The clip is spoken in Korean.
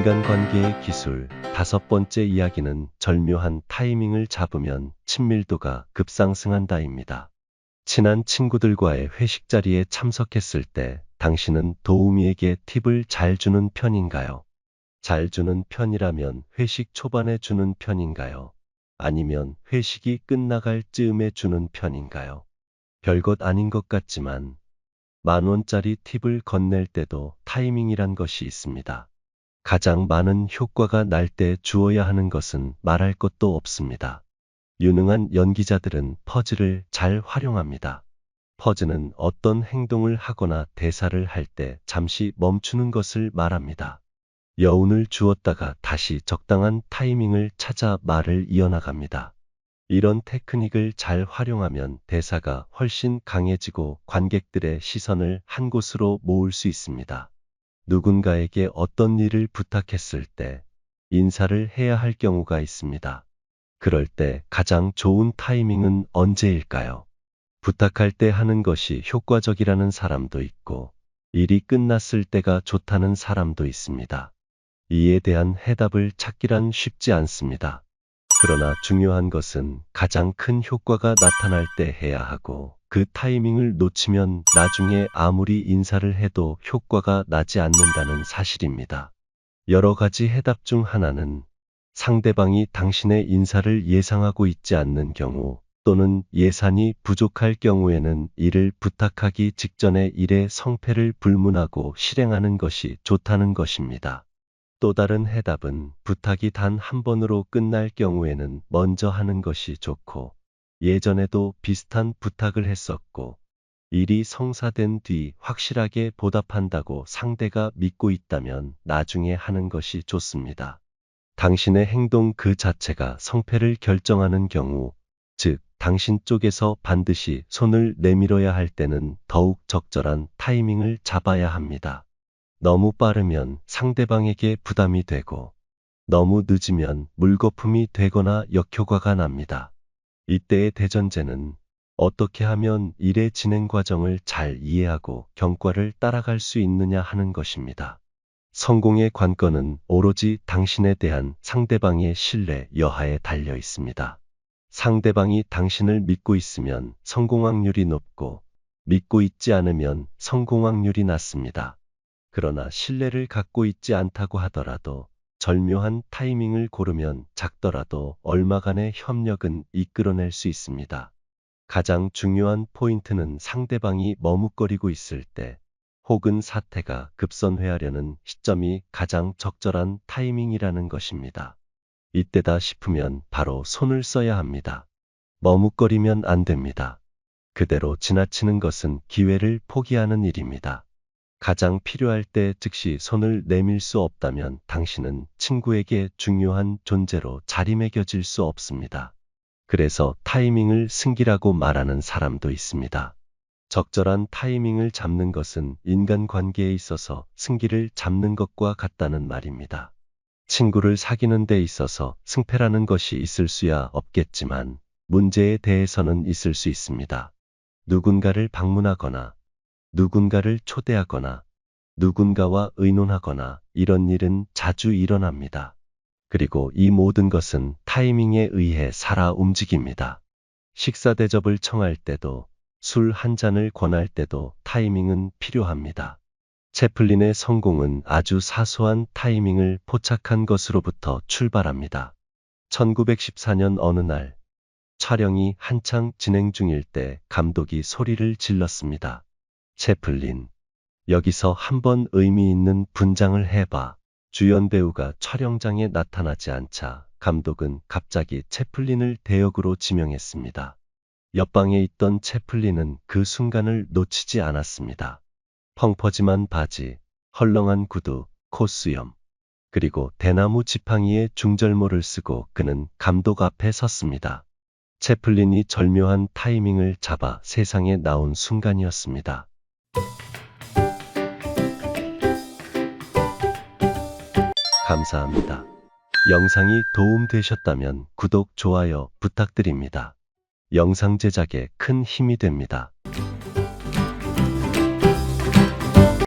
인간관계의 기술. 다섯 번째 이야기는 절묘한 타이밍을 잡으면 친밀도가 급상승한다입니다. 친한 친구들과의 회식 자리에 참석했을 때 당신은 도우미에게 팁을 잘 주는 편인가요? 잘 주는 편이라면 회식 초반에 주는 편인가요? 아니면 회식이 끝나갈 즈음에 주는 편인가요? 별것 아닌 것 같지만 10,000원짜리 팁을 건넬 때도 타이밍이란 것이 있습니다. 가장 많은 효과가 날 때 주어야 하는 것은 말할 것도 없습니다. 유능한 연기자들은 퍼즐을 잘 활용합니다. 퍼즐은 어떤 행동을 하거나 대사를 할 때 잠시 멈추는 것을 말합니다. 여운을 주었다가 다시 적당한 타이밍을 찾아 말을 이어나갑니다. 이런 테크닉을 잘 활용하면 대사가 훨씬 강해지고 관객들의 시선을 한 곳으로 모을 수 있습니다. 누군가에게 어떤 일을 부탁했을 때 인사를 해야 할 경우가 있습니다. 그럴 때 가장 좋은 타이밍은 언제일까요? 부탁할 때 하는 것이 효과적이라는 사람도 있고 일이 끝났을 때가 좋다는 사람도 있습니다. 이에 대한 해답을 찾기란 쉽지 않습니다. 그러나 중요한 것은 가장 큰 효과가 나타날 때 해야 하고 그 타이밍을 놓치면 나중에 아무리 인사를 해도 효과가 나지 않는다는 사실입니다. 여러 가지 해답 중 하나는 상대방이 당신의 인사를 예상하고 있지 않는 경우 또는 예산이 부족할 경우에는 일을 부탁하기 직전에 일의 성패를 불문하고 실행하는 것이 좋다는 것입니다. 또 다른 해답은 부탁이 단 한 번으로 끝날 경우에는 먼저 하는 것이 좋고 예전에도 비슷한 부탁을 했었고 일이 성사된 뒤 확실하게 보답한다고 상대가 믿고 있다면 나중에 하는 것이 좋습니다. 당신의 행동 그 자체가 성패를 결정하는 경우, 즉 당신 쪽에서 반드시 손을 내밀어야 할 때는 더욱 적절한 타이밍을 잡아야 합니다. 너무 빠르면 상대방에게 부담이 되고 너무 늦으면 물거품이 되거나 역효과가 납니다. 이때의 대전제는 어떻게 하면 일의 진행 과정을 잘 이해하고 경과를 따라갈 수 있느냐 하는 것입니다. 성공의 관건은 오로지 당신에 대한 상대방의 신뢰 여하에 달려 있습니다. 상대방이 당신을 믿고 있으면 성공 확률이 높고 믿고 있지 않으면 성공 확률이 낮습니다. 그러나 신뢰를 갖고 있지 않다고 하더라도 절묘한 타이밍을 고르면 작더라도 얼마간의 협력은 이끌어낼 수 있습니다. 가장 중요한 포인트는 상대방이 머뭇거리고 있을 때 혹은 사태가 급선회하려는 시점이 가장 적절한 타이밍이라는 것입니다. 이때다 싶으면 바로 손을 써야 합니다. 머뭇거리면 안 됩니다. 그대로 지나치는 것은 기회를 포기하는 일입니다. 가장 필요할 때 즉시 손을 내밀 수 없다면 당신은 친구에게 중요한 존재로 자리매겨질 수 없습니다. 그래서 타이밍을 승기라고 말하는 사람도 있습니다. 적절한 타이밍을 잡는 것은 인간관계에 있어서 승기를 잡는 것과 같다는 말입니다. 친구를 사귀는 데 있어서 승패라는 것이 있을 수야 없겠지만 문제에 대해서는 있을 수 있습니다. 누군가를 방문하거나 누군가를 초대하거나 누군가와 의논하거나 이런 일은 자주 일어납니다. 그리고 이 모든 것은 타이밍에 의해 살아 움직입니다. 식사 대접을 청할 때도 술 한 잔을 권할 때도 타이밍은 필요합니다. 채플린의 성공은 아주 사소한 타이밍을 포착한 것으로부터 출발합니다. 1914년 어느 날 촬영이 한창 진행 중일 때 감독이 소리를 질렀습니다. 채플린, 여기서 한번 의미 있는 분장을 해봐. 주연 배우가 촬영장에 나타나지 않자 감독은 갑자기 채플린을 대역으로 지명했습니다. 옆방에 있던 채플린은 그 순간을 놓치지 않았습니다. 펑퍼짐한 바지, 헐렁한 구두, 콧수염, 그리고 대나무 지팡이에 중절모를 쓰고 그는 감독 앞에 섰습니다. 채플린이 절묘한 타이밍을 잡아 세상에 나온 순간이었습니다. 감사합니다. 영상이 도움되셨다면 구독, 좋아요 부탁드립니다. 영상 제작에 큰 힘이 됩니다.